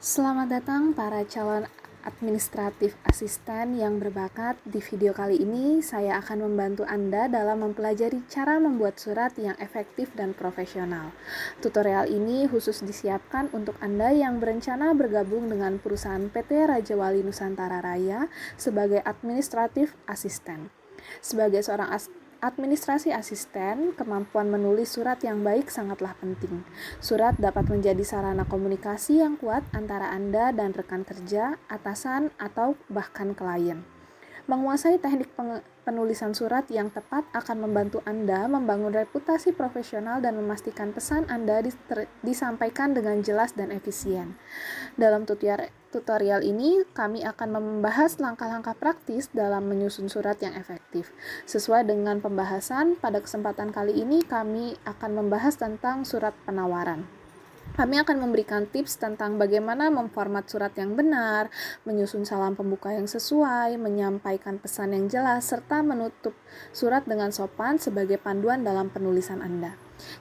Selamat datang para calon administratif asisten yang berbakat. Di video kali ini, saya akan membantu Anda dalam mempelajari cara membuat surat yang efektif dan profesional. Tutorial ini khusus disiapkan untuk Anda yang berencana bergabung dengan perusahaan PT Raja Wali Nusantara Raya sebagai administratif asisten. Sebagai seorang administrasi asisten, kemampuan menulis surat yang baik sangatlah penting. Surat dapat menjadi sarana komunikasi yang kuat antara Anda dan rekan kerja, atasan, atau bahkan klien. Menguasai teknik penulisan surat yang tepat akan membantu Anda membangun reputasi profesional dan memastikan pesan Anda disampaikan dengan jelas dan efisien. Dalam tutorial ini, kami akan membahas langkah-langkah praktis dalam menyusun surat yang efektif. Sesuai dengan pembahasan, pada kesempatan kali ini kami akan membahas tentang surat penawaran. Kami akan memberikan tips tentang bagaimana memformat surat yang benar, menyusun salam pembuka yang sesuai, menyampaikan pesan yang jelas, serta menutup surat dengan sopan sebagai panduan dalam penulisan Anda.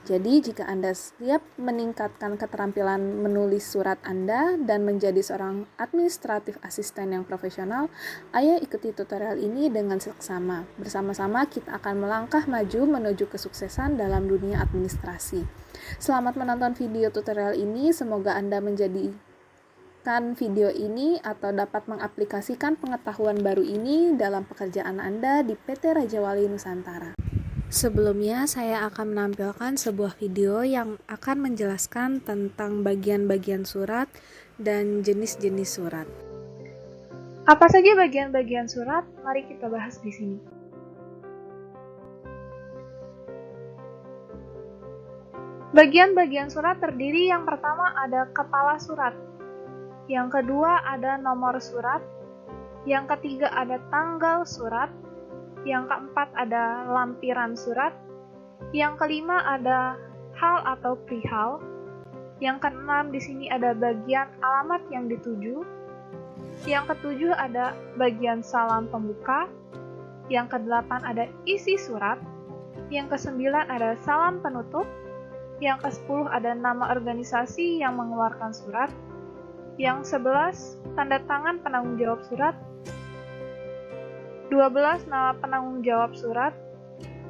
Jadi, jika Anda siap meningkatkan keterampilan menulis surat Anda dan menjadi seorang administratif asisten yang profesional, ayo ikuti tutorial ini dengan seksama. Bersama-sama kita akan melangkah maju menuju kesuksesan dalam dunia administrasi. Selamat menonton video tutorial ini, semoga Anda menjadikan video ini atau dapat mengaplikasikan pengetahuan baru ini dalam pekerjaan Anda di PT Raja Wali Nusantara. Sebelumnya, saya akan menampilkan sebuah video yang akan menjelaskan tentang bagian-bagian surat dan jenis-jenis surat. Apa saja bagian-bagian surat? Mari kita bahas di sini. Bagian-bagian surat terdiri yang pertama ada kepala surat, yang kedua ada nomor surat, yang ketiga ada tanggal surat, yang keempat ada lampiran surat, yang kelima ada hal atau perihal, yang keenam di sini ada bagian alamat yang dituju, yang ketujuh ada bagian salam pembuka, yang kedelapan ada isi surat, yang kesembilan ada salam penutup, yang ke-10 ada nama organisasi yang mengeluarkan surat, yang 11 tanda tangan penanggung jawab surat, 12 nama penanggung jawab surat,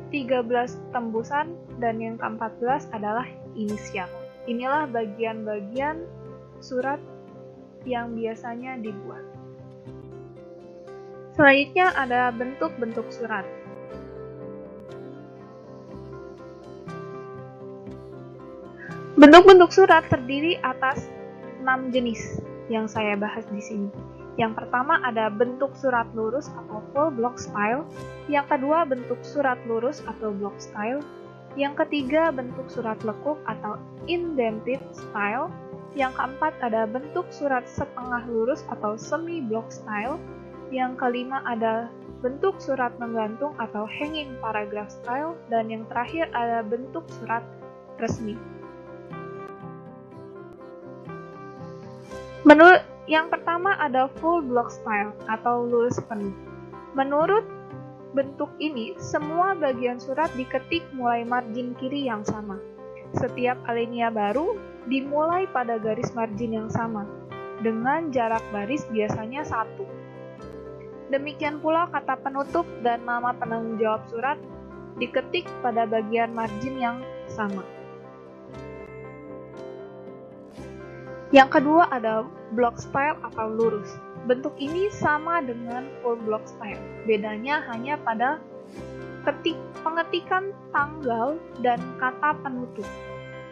13 tembusan, dan yang ke-14 adalah inisial. Inilah bagian-bagian surat yang biasanya dibuat. Selanjutnya ada bentuk-bentuk surat. Bentuk-bentuk surat terdiri atas 6 jenis yang saya bahas di sini. Yang pertama ada bentuk surat lurus atau full block style, yang kedua bentuk surat lurus atau block style, yang ketiga bentuk surat lekuk atau indented style, yang keempat ada bentuk surat setengah lurus atau semi block style, yang kelima ada bentuk surat menggantung atau hanging paragraph style, dan yang terakhir ada bentuk surat resmi. Yang pertama ada full block style atau lurus penuh. Menurut bentuk ini, semua bagian surat diketik mulai margin kiri yang sama. Setiap alinea baru dimulai pada garis margin yang sama, dengan jarak baris biasanya 1. Demikian pula kata penutup dan nama penanggung jawab surat diketik pada bagian margin yang sama. Yang kedua ada block style atau lurus. Bentuk ini sama dengan full block style. Bedanya hanya pada pengetikan tanggal dan kata penutup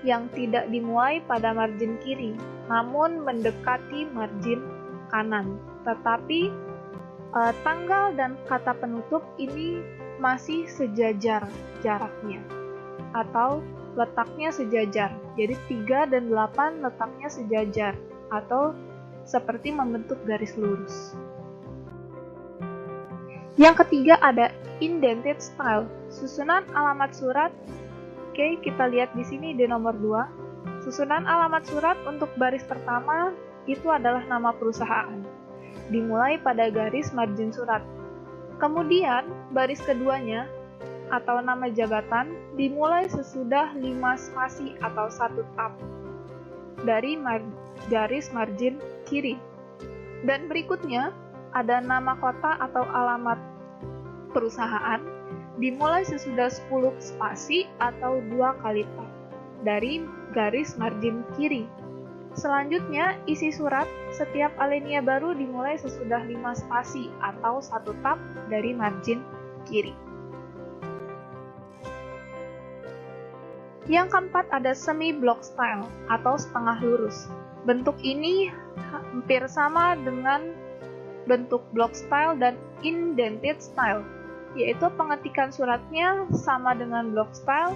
yang tidak dimulai pada margin kiri, namun mendekati margin kanan. Tetapi tanggal dan kata penutup ini masih sejajar jaraknya atau letaknya sejajar. Jadi 3 dan 8 letaknya sejajar atau seperti membentuk garis lurus. Yang ketiga ada indented style, susunan alamat surat. Oke, kita lihat di sini di nomor 2. Susunan alamat surat untuk baris pertama itu adalah nama perusahaan, dimulai pada garis margin surat. Kemudian baris keduanya atau nama jabatan dimulai sesudah 5 spasi atau 1 tab dari garis margin kiri. Dan berikutnya ada nama kota atau alamat perusahaan dimulai sesudah 10 spasi atau 2 kali tab dari garis margin kiri. Selanjutnya, isi surat setiap alinea baru dimulai sesudah 5 spasi atau 1 tab dari margin kiri. Yang keempat ada semi block style atau setengah lurus. Bentuk ini hampir sama dengan bentuk block style dan indented style, yaitu pengetikan suratnya sama dengan block style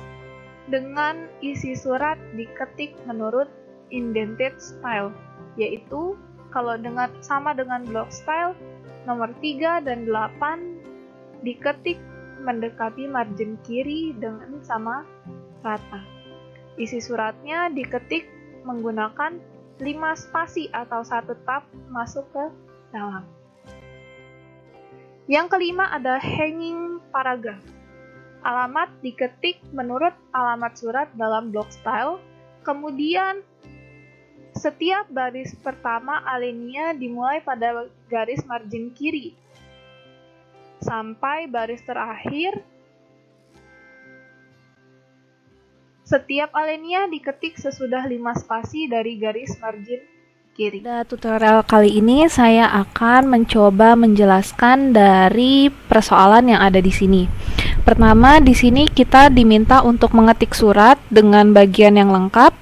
dengan isi surat diketik menurut indented style, yaitu kalau sama dengan block style, nomor 3 dan 8 diketik mendekati margin kiri dengan sama rata. Isi suratnya diketik menggunakan 5 spasi atau 1 tab masuk ke dalam. Yang kelima ada hanging paragraph. Alamat diketik menurut alamat surat dalam block style, kemudian setiap baris pertama alinea dimulai pada garis margin kiri sampai baris terakhir. Setiap alinea diketik sesudah 5 spasi dari garis margin kiri. Pada tutorial kali ini saya akan mencoba menjelaskan dari persoalan yang ada di sini. Pertama, di sini kita diminta untuk mengetik surat dengan bagian yang lengkap,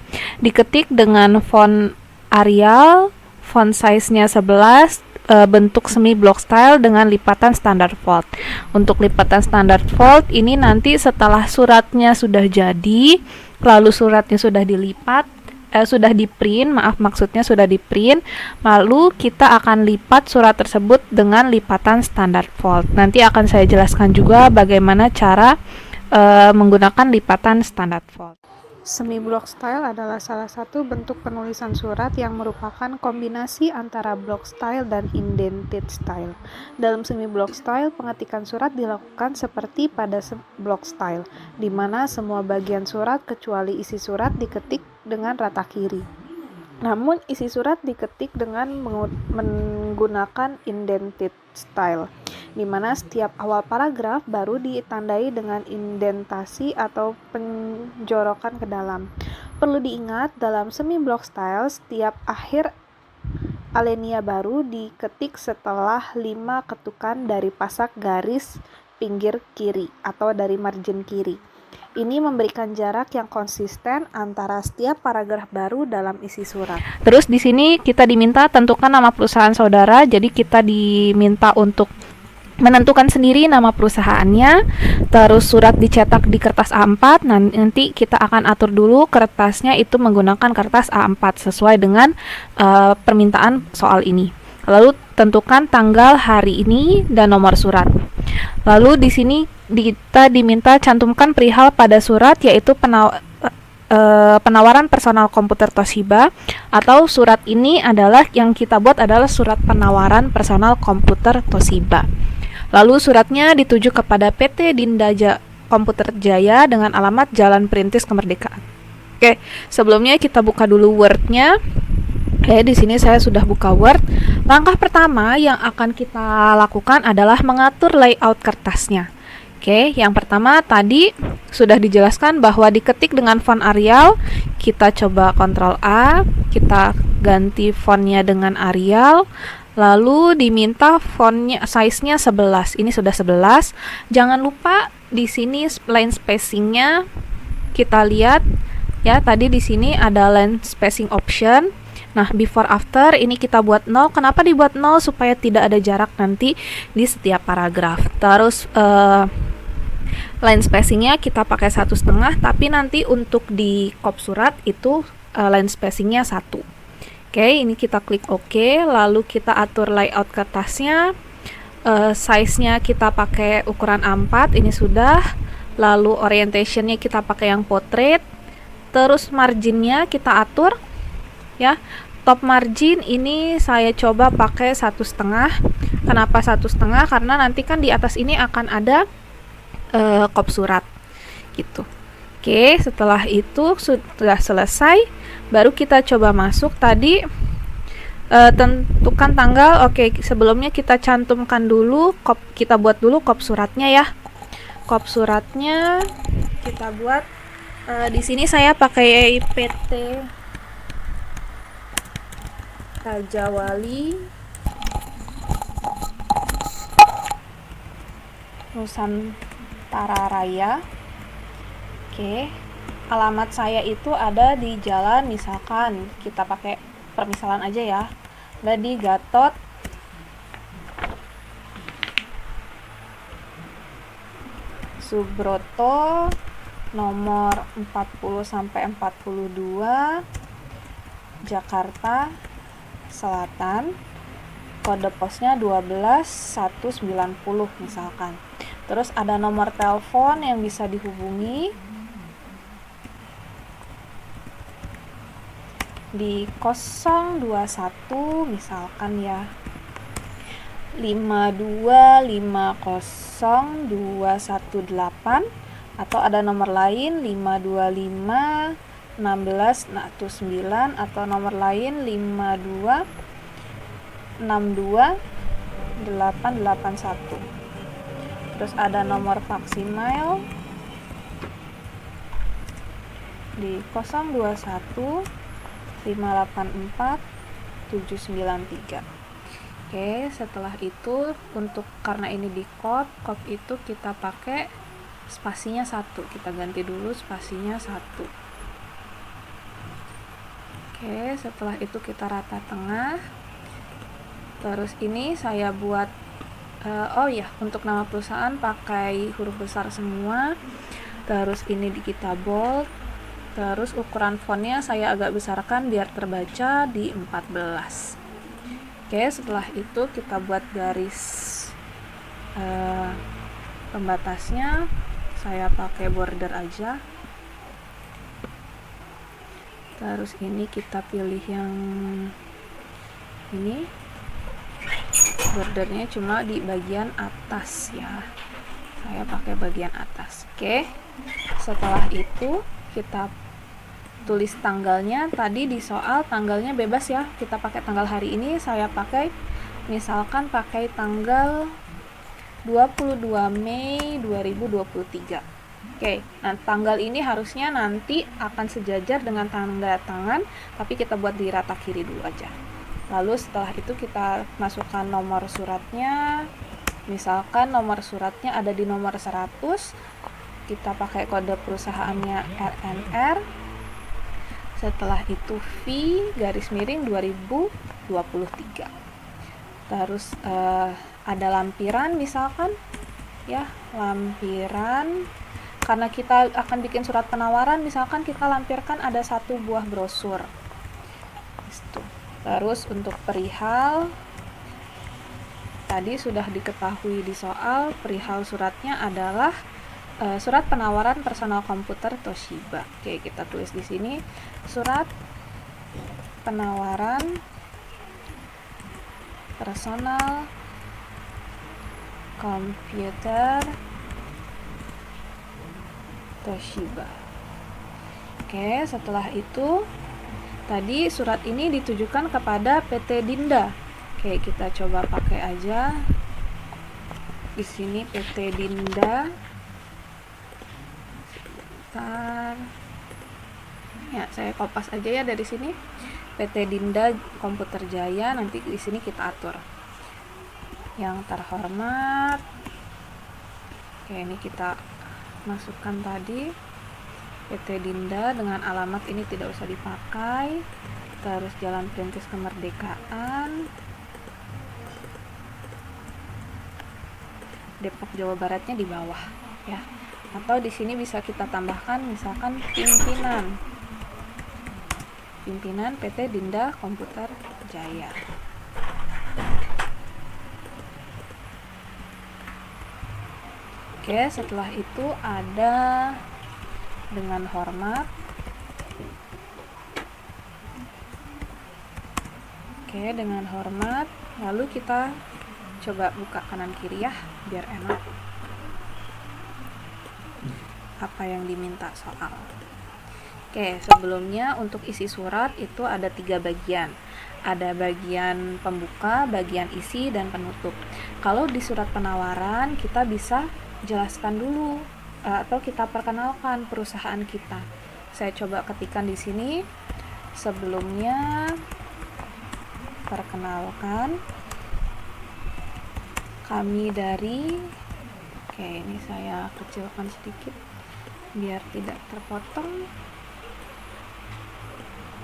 diketik dengan font Arial, font size-nya 11, bentuk semi block style dengan lipatan standard fold. Untuk lipatan standard fold ini nanti setelah suratnya sudah jadi, lalu suratnya sudah dilipat, sudah di-print, sudah di-print, lalu kita akan lipat surat tersebut dengan lipatan standard fold. Nanti akan saya jelaskan juga bagaimana cara menggunakan lipatan standard fold. Semi block style adalah salah satu bentuk penulisan surat yang merupakan kombinasi antara block style dan indented style. Dalam semi block style, pengetikan surat dilakukan seperti pada block style, di mana semua bagian surat kecuali isi surat diketik dengan rata kiri. Namun, isi surat diketik dengan menggunakan indented style, di mana setiap awal paragraf baru ditandai dengan indentasi atau penjorokan ke dalam. Perlu diingat, dalam semi block style, setiap akhir alinea baru diketik setelah 5 ketukan dari pasak garis pinggir kiri atau dari margin kiri. Ini memberikan jarak yang konsisten antara setiap paragraf baru dalam isi surat. Terus di sini kita diminta tentukan nama perusahaan saudara, jadi kita diminta untuk menentukan sendiri nama perusahaannya. Terus surat dicetak di kertas A4, nanti kita akan atur dulu kertasnya itu menggunakan kertas A4 sesuai dengan permintaan soal ini. Lalu tentukan tanggal hari ini dan nomor surat. Lalu di sini kita diminta cantumkan perihal pada surat, yaitu penawaran personal komputer Toshiba, atau surat ini adalah yang kita buat adalah surat penawaran personal komputer Toshiba. Lalu suratnya dituju kepada PT Dinda Komputer Jaya dengan alamat Jalan Perintis Kemerdekaan. Oke, sebelumnya kita buka dulu Word-nya. Oke, di sini saya sudah buka Word. Langkah pertama yang akan kita lakukan adalah mengatur layout kertasnya. Oke, yang pertama tadi sudah dijelaskan bahwa diketik dengan font Arial. Kita coba Ctrl A, kita ganti fontnya dengan Arial. Lalu diminta fontnya size-nya 11. Ini sudah 11. Jangan lupa di sini line spacing-nya kita lihat ya, tadi di sini ada line spacing option. Nah, before after ini kita buat 0. Kenapa dibuat 0? Supaya tidak ada jarak nanti di setiap paragraf. Terus line spacingnya kita pakai 1,5, tapi nanti untuk di kop surat itu line spacingnya 1. Oke, ini kita klik OK, lalu kita atur layout kertasnya. Size-nya kita pakai ukuran A4, ini sudah. Lalu orientation-nya kita pakai yang portrait. Terus margin-nya kita atur ya. Top margin ini saya coba pakai 1,5. Kenapa 1,5? Karena nanti kan di atas ini akan ada kop surat gitu. Oke, setelah itu sudah selesai, baru kita coba masuk. Tadi tentukan tanggal. Oke, sebelumnya kita cantumkan dulu kita buat dulu kop suratnya ya. Kop suratnya kita buat di sini saya pakai PT Raja Wali Nusantara Raya. Oke, alamat saya itu ada di jalan, misalkan kita pakai permisalan aja ya, ada di Gatot Subroto nomor 40-42 Jakarta Selatan, kode posnya 12190 misalkan. Terus ada nomor telepon yang bisa dihubungi di 021 misalkan ya, 5250218, atau ada nomor lain 525 16 9, atau nomor lain 52 62 881. Terus ada nomor Faksimail di 021 584 793. Oke, setelah itu karena ini di kop itu kita pakai spasinya 1, kita ganti dulu spasinya 1. Oke, setelah itu kita rata tengah. Terus ini saya buat untuk nama perusahaan pakai huruf besar semua. Terus ini kita bold. Terus ukuran fontnya saya agak besarkan biar terbaca di 14. Oke, setelah itu kita buat garis pembatasnya. Saya pakai border aja. Terus ini kita pilih yang ini, bordernya cuma di bagian atas ya, saya pakai bagian atas. Oke, setelah itu kita tulis tanggalnya. Tadi di soal tanggalnya bebas ya, kita pakai tanggal hari ini. Saya pakai misalkan pakai tanggal 22 Mei 2023. Oke, nah tanggal ini harusnya nanti akan sejajar dengan tanda tangan, tapi kita buat di rata kiri dulu aja. Lalu setelah itu kita masukkan nomor suratnya. Misalkan nomor suratnya ada di nomor 100, kita pakai kode perusahaannya RNR. Setelah itu V garis miring 2023. Terus ada lampiran misalkan ya, lampiran karena kita akan bikin surat penawaran, misalkan kita lampirkan ada 1 buah brosur itu. Terus untuk perihal tadi sudah diketahui di soal, perihal suratnya adalah surat penawaran personal komputer Toshiba. Oke, kita tulis di sini surat penawaran personal komputer Toshiba. Oke, setelah itu tadi surat ini ditujukan kepada PT Dinda. Oke, kita coba pakai aja di sini PT Dinda. Bentar. Ya, saya kopas aja ya dari sini. PT Dinda Komputer Jaya, nanti di sini kita atur. Yang terhormat. Oke, ini kita masukkan tadi PT Dinda dengan alamat ini tidak usah dipakai. Terus Jalan Perintis Kemerdekaan, Depok Jawa Baratnya di bawah ya. Atau di sini bisa kita tambahkan misalkan pimpinan PT Dinda Komputer Jaya. Oke, setelah itu ada dengan hormat. Oke, dengan hormat. Lalu kita coba buka kanan kiri ya, biar enak. Apa yang diminta soal. Oke, sebelumnya untuk isi surat itu ada 3 bagian. Ada bagian pembuka, bagian isi, dan penutup. Kalau di surat penawaran, kita bisa jelaskan dulu atau kita perkenalkan perusahaan kita. Saya coba ketikkan di sini. Sebelumnya, perkenalkan kami dari, oke, ini saya kecilkan sedikit biar tidak terpotong.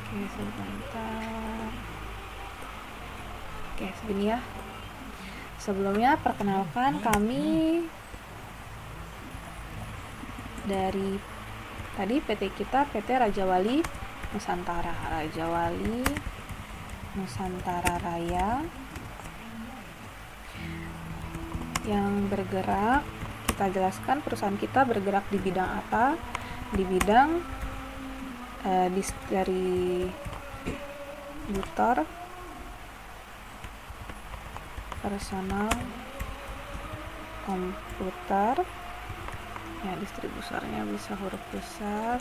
Oke, sebentar. Oke, segini ya. Sebelumnya perkenalkan kami dari tadi PT kita PT Raja Wali Nusantara, Raja Wali Nusantara Raya, yang bergerak, kita jelaskan perusahaan kita bergerak di bidang apa, di bidang distributor personal komputer, ya distributornya bisa huruf besar.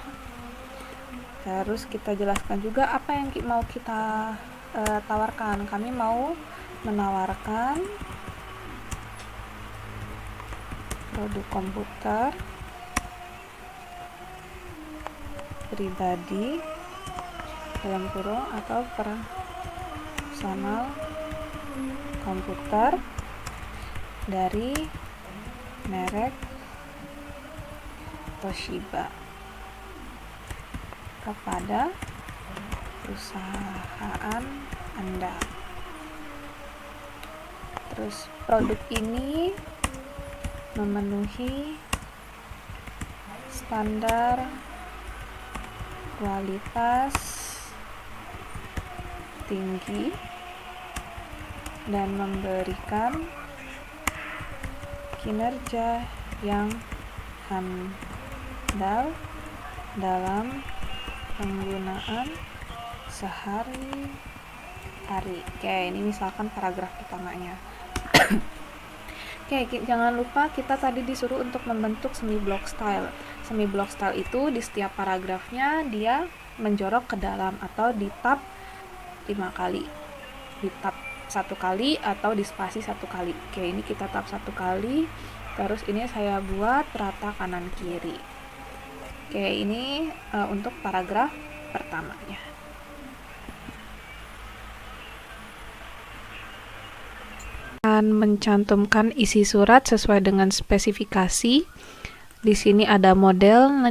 Terus kita jelaskan juga apa yang mau kita tawarkan. Kami mau menawarkan produk komputer pribadi dalam kurung atau personal komputer dari merek Toshiba kepada perusahaan Anda. Terus produk ini memenuhi standar kualitas tinggi dan memberikan kinerja yang handal dalam penggunaan sehari-hari. Oke, ini misalkan paragraf pertamanya. Oke, jangan lupa kita tadi disuruh untuk membentuk semi block style. Semi block style itu di setiap paragrafnya dia menjorok ke dalam atau di tab 5 kali. Di tab 1 kali atau di spasi 1 kali. Oke, ini kita tab 1 kali. Terus ini saya buat rata kanan kiri. Oke, ini untuk paragraf pertamanya. Mencantumkan isi surat sesuai dengan spesifikasi. Di sini ada model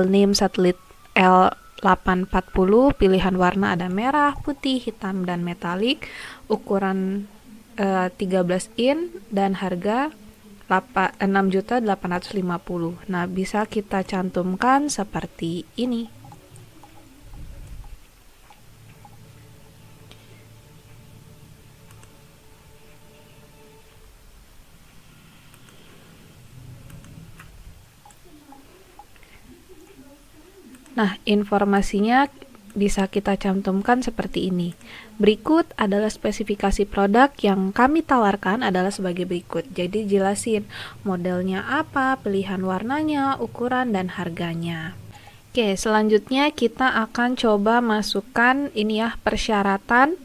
name satelit L840, pilihan warna ada merah, putih, hitam, dan metalik, ukuran 13 in dan harga 6.850. Nah, bisa kita cantumkan seperti ini. Nah, informasinya bisa kita cantumkan seperti ini. Berikut adalah spesifikasi produk yang kami tawarkan adalah sebagai berikut. Jadi jelasin modelnya apa, pilihan warnanya, ukuran, dan harganya. Oke, selanjutnya kita akan coba masukkan ini ya, persyaratan.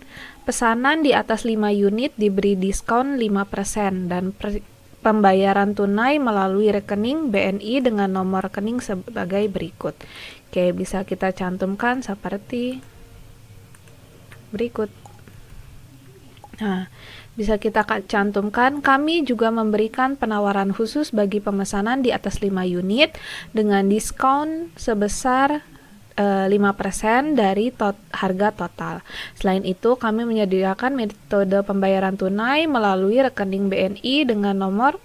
Pesanan di atas 5 unit diberi diskon 5% dan pembayaran tunai melalui rekening BNI dengan nomor rekening sebagai berikut. Oke, bisa kita cantumkan seperti berikut. Nah, bisa kita cantumkan, kami juga memberikan penawaran khusus bagi pemesanan di atas 5 unit dengan diskon sebesar 5% dari harga total. Selain itu, kami menyediakan metode pembayaran tunai melalui rekening BNI dengan nomor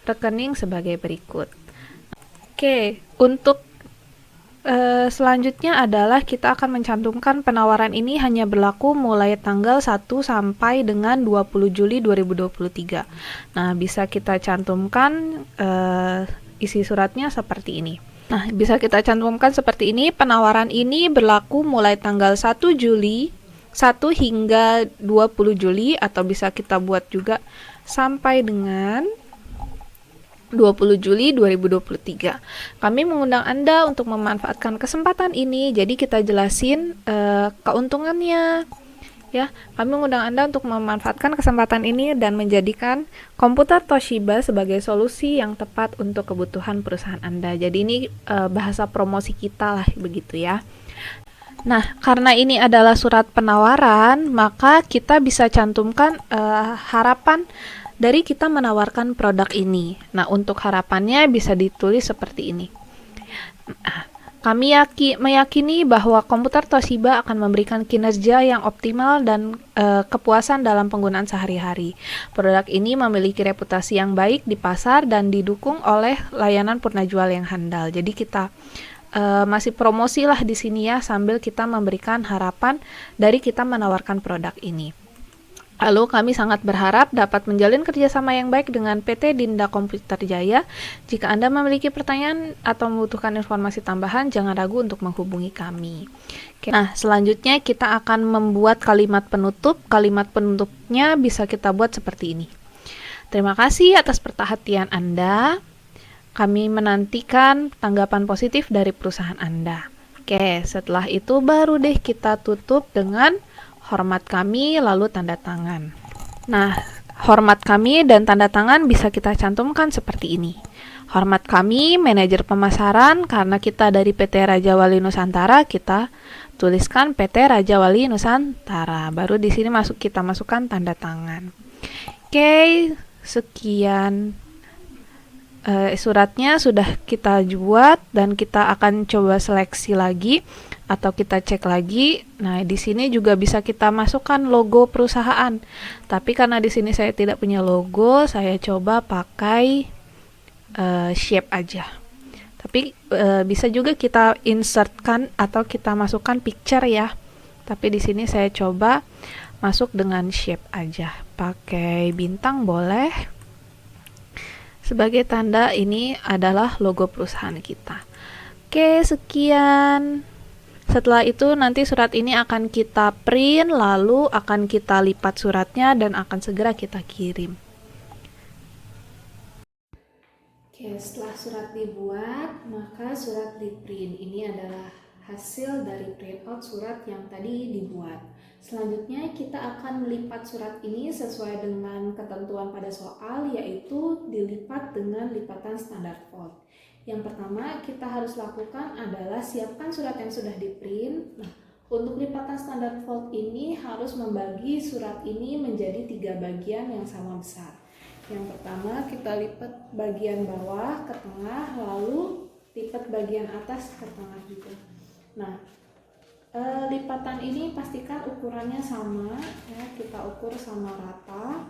rekening sebagai berikut. Oke, untuk selanjutnya adalah kita akan mencantumkan penawaran ini hanya berlaku mulai tanggal 1 sampai dengan 20 Juli 2023. Nah, bisa kita cantumkan isi suratnya seperti ini. Nah, bisa kita cantumkan seperti ini. Penawaran ini berlaku mulai tanggal 1 Juli 1 hingga 20 Juli atau bisa kita buat juga sampai dengan 20 Juli 2023. Kami mengundang Anda untuk memanfaatkan kesempatan ini. Jadi kita jelasin keuntungannya. Ya, kami mengundang Anda untuk memanfaatkan kesempatan ini dan menjadikan komputer Toshiba sebagai solusi yang tepat untuk kebutuhan perusahaan Anda. Jadi ini bahasa promosi kita lah begitu ya. Nah, karena ini adalah surat penawaran, maka kita bisa cantumkan harapan dari kita menawarkan produk ini. Nah, untuk harapannya bisa ditulis seperti ini. Kami meyakini bahwa komputer Toshiba akan memberikan kinerja yang optimal dan kepuasan dalam penggunaan sehari-hari. Produk ini memiliki reputasi yang baik di pasar dan didukung oleh layanan purnajual yang handal. Jadi kita masih promosi lah di sini ya, sambil kita memberikan harapan dari kita menawarkan produk ini. Lalu kami sangat berharap dapat menjalin kerjasama yang baik dengan PT Dinda Komputer Jaya. Jika Anda memiliki pertanyaan atau membutuhkan informasi tambahan, jangan ragu untuk menghubungi kami. Oke. Nah, selanjutnya kita akan membuat kalimat penutup. Kalimat penutupnya bisa kita buat seperti ini. Terima kasih atas perhatian Anda. Kami menantikan tanggapan positif dari perusahaan Anda. Oke, setelah itu baru deh kita tutup dengan hormat kami, lalu tanda tangan. Nah, hormat kami dan tanda tangan bisa kita cantumkan seperti ini. Hormat kami, manajer pemasaran, karena kita dari PT Raja Wali Nusantara, kita tuliskan PT Raja Wali Nusantara. Baru di sini kita masukkan tanda tangan. Oke, sekian. Suratnya sudah kita buat dan kita akan coba seleksi lagi atau kita cek lagi. Nah, di sini juga bisa kita masukkan logo perusahaan. Tapi karena di sini saya tidak punya logo, saya coba pakai shape aja. Tapi bisa juga kita insertkan atau kita masukkan picture ya. Tapi di sini saya coba masuk dengan shape aja. Pakai bintang boleh. Sebagai tanda ini adalah logo perusahaan kita. Oke, sekian. Setelah itu nanti surat ini akan kita print, lalu akan kita lipat suratnya dan akan segera kita kirim. Oke, setelah surat dibuat, maka surat di print. Ini adalah hasil dari printout surat yang tadi dibuat. Selanjutnya kita akan melipat surat ini sesuai dengan ketentuan pada soal, yaitu dilipat dengan lipatan standar fold. Yang pertama kita harus lakukan adalah siapkan surat yang sudah di print. Nah, untuk lipatan standar fold ini harus membagi surat ini menjadi 3 bagian yang sama besar. Yang pertama kita lipat bagian bawah ke tengah, lalu lipat bagian atas ke tengah juga. Nah, lipatan ini pastikan ukurannya sama ya, kita ukur sama rata.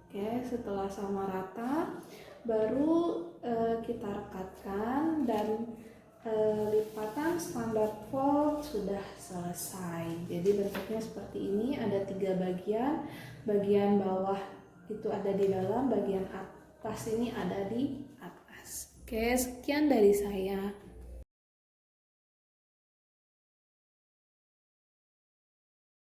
Oke, setelah sama rata baru kita rekatkan dan lipatan standar fold sudah selesai. Jadi bentuknya seperti ini, ada 3 bagian. Bagian bawah itu ada di dalam, bagian atas ini ada di atas. Oke, sekian dari saya.